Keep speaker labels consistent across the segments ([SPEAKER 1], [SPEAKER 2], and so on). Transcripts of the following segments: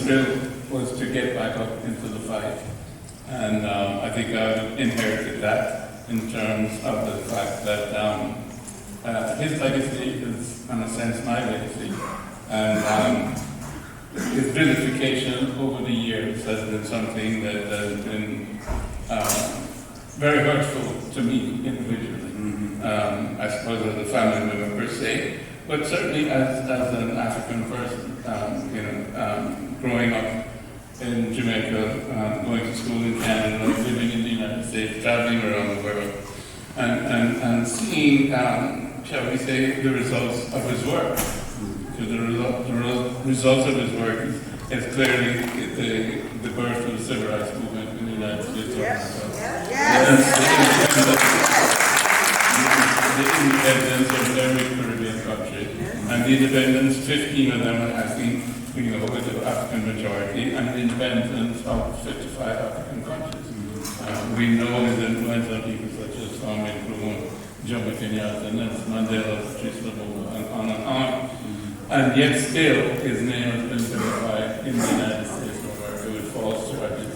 [SPEAKER 1] thrill was to get back up into the fight. And I think I inherited that in terms of the fact that his legacy is, in a sense, my legacy. And his vilification over the years has been something that has been very hurtful to me individually. I suppose as a family member per se, but certainly as an African person, growing up in Jamaica, going to school in Canada, living in the United States, traveling around the world, and seeing, shall we say, the results of his work. Because the results of his work is clearly the birth of the civil rights movement in the United States. The independence of every Caribbean country. And the independence, 15 of them, I think, with the African majority, and the independence of 55 African countries. We know his influence on people such as Kwame Nkrumah, Jomo Kenyatta, Nelson Mandela, Patrice Lumumba, and on and on. And yet still, his name has been vilified in the United States of America with false charges.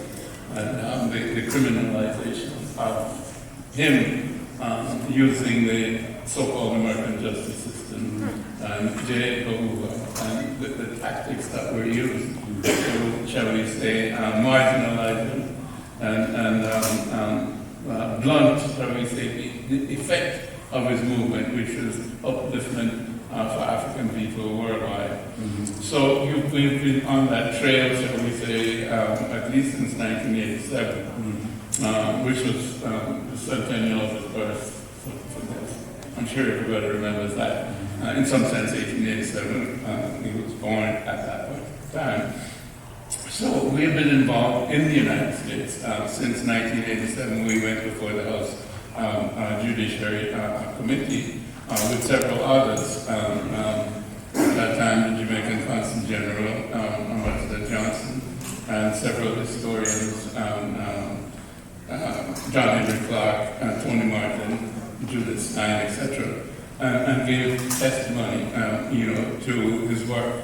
[SPEAKER 1] And the criminalization of him using the so-called American justice system, and and the tactics that were used to, shall we say, marginalize him and blunt, shall we say, the effect of his movement, which was upliftment for African people worldwide. So you've been on that trail, shall we say, at least since 1987, which was the centennial of his birth. I'm sure everybody remembers that. In some sense, 1887, he was born at that point in time. So we have been involved in the United States since 1987. We went before the House Judiciary Committee with several others. At that time, the Jamaican Consul General, Ambassador Johnson, and several historians, John Henry Clark, Tony Martin, Judith Stein, etc., and gave testimony, to his work.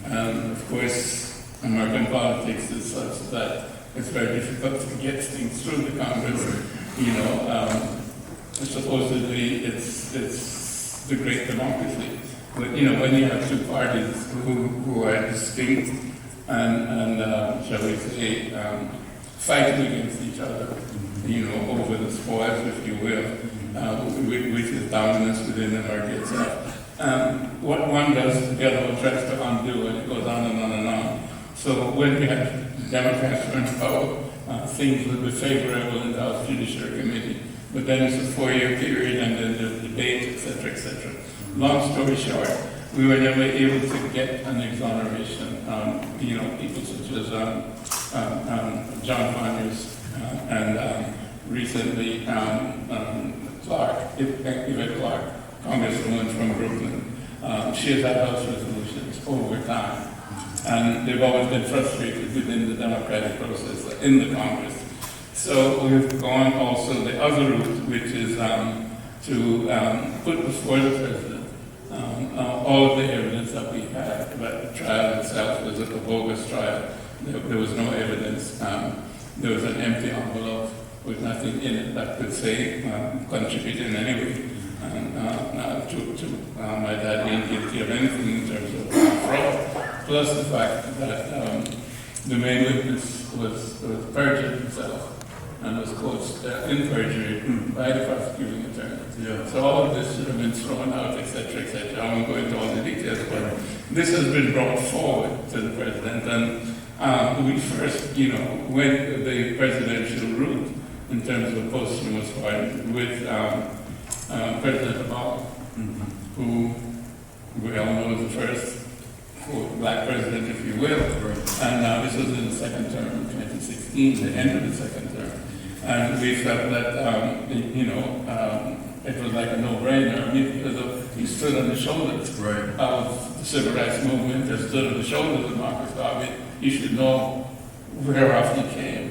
[SPEAKER 1] And of course, American politics is such that it's very difficult to get things through the Congress. Supposedly it's the great democracy, but when you have two parties who are distinct and shall we say, fighting against each other, over the spoils, if you will. Which is dominance within America itself. What one does, the other one tries to undo, and it goes on and on and on. So when we had Democrats were in power, things would be favorable in the House Judiciary Committee. But then it's a 4-year period, and then the debate, etc., etc. Long story short, we were never able to get an exoneration. People such as John Conyers and recently Yvette Clark, Congresswoman from Brooklyn. She has had House resolutions over time. And they've always been frustrated within the democratic process in the Congress. So we've gone also the other route, which is to put before the President all of the evidence that we had. But the trial itself was a bogus trial. There was no evidence. There was an empty envelope with nothing in it that could say, contribute in any way to my dad being guilty of anything in terms of fraud. Plus the fact that the main witness was perjured himself and was coached in perjury by the prosecuting attorney. Yeah. So all of this should have been thrown out, etc., etc. I won't go into all the details, but this has been brought forward to the President. And we first, went the presidential route in terms of posthumous pardon with President Obama, who we all know is the first black president, if you will. And this was in the second term in 2016, the end of the second term. And we felt that, it was like a no-brainer. Because he stood on the shoulders of the civil rights movement, he stood on the shoulders of Marcus Garvey. You should know whereof he came.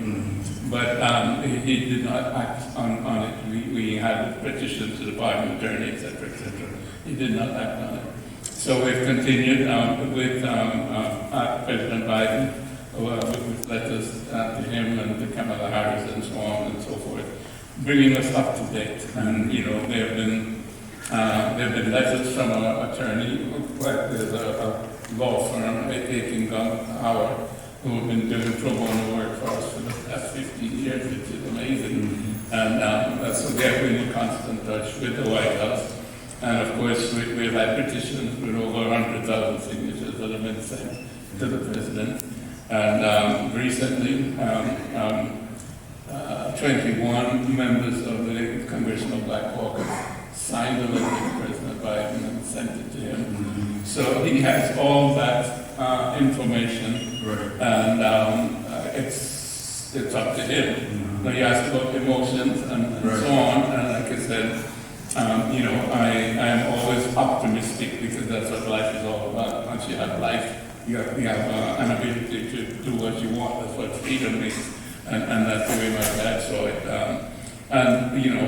[SPEAKER 1] But he did not act on it. We had petitions to the pardon attorney, etc., etc. He did not act on it. So we've continued with President Biden with letters to him and to Kamala Harris and so on and so forth, bringing us up to date. And there have been letters from our attorney, there's a law firm, 18 Howard, who have been doing pro bono work for us for the past 15 years, which is amazing. And so they've been in constant touch with the White House. And of course, we've had petitions with over 100,000 signatures that have been sent to the president. And recently, 21 members of the Congressional Black Caucus signed a letter to President Biden and sent it to him. So he has all that information, and it's up to him. Now, you asked about emotions and so on, and like I said, I am always optimistic because that's what life is all about. Once you have life, you have an ability to do what you want. That's what freedom is, and that's the way my dad saw it.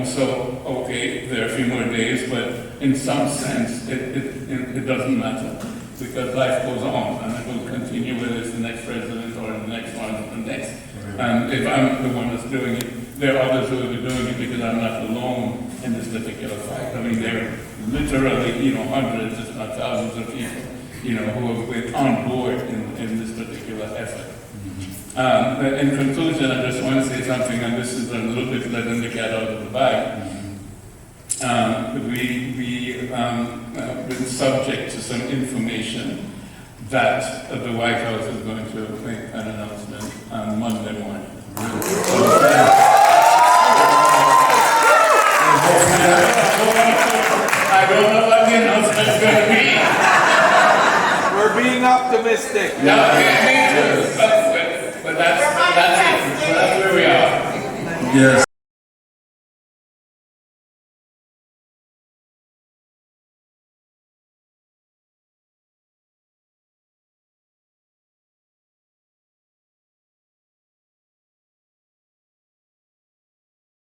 [SPEAKER 1] So okay, there are a few more days, but in some sense, it doesn't matter because life goes on and it will continue whether it's the next president or the next one or the next. And if I'm the one that's doing it, there are others who will be doing it because I'm not alone in this particular fight. I mean, there are literally, hundreds, if not thousands of people, who have been on board in this particular effort. In conclusion, I just want to say something, and this is a little bit letting the cat out of the bag. We've been subject to some information that the White House is going to make an announcement on Monday morning. I don't know what the announcement is going to be.
[SPEAKER 2] We're being optimistic.
[SPEAKER 1] Yeah, but that's it. So that's where we are.
[SPEAKER 3] Yes.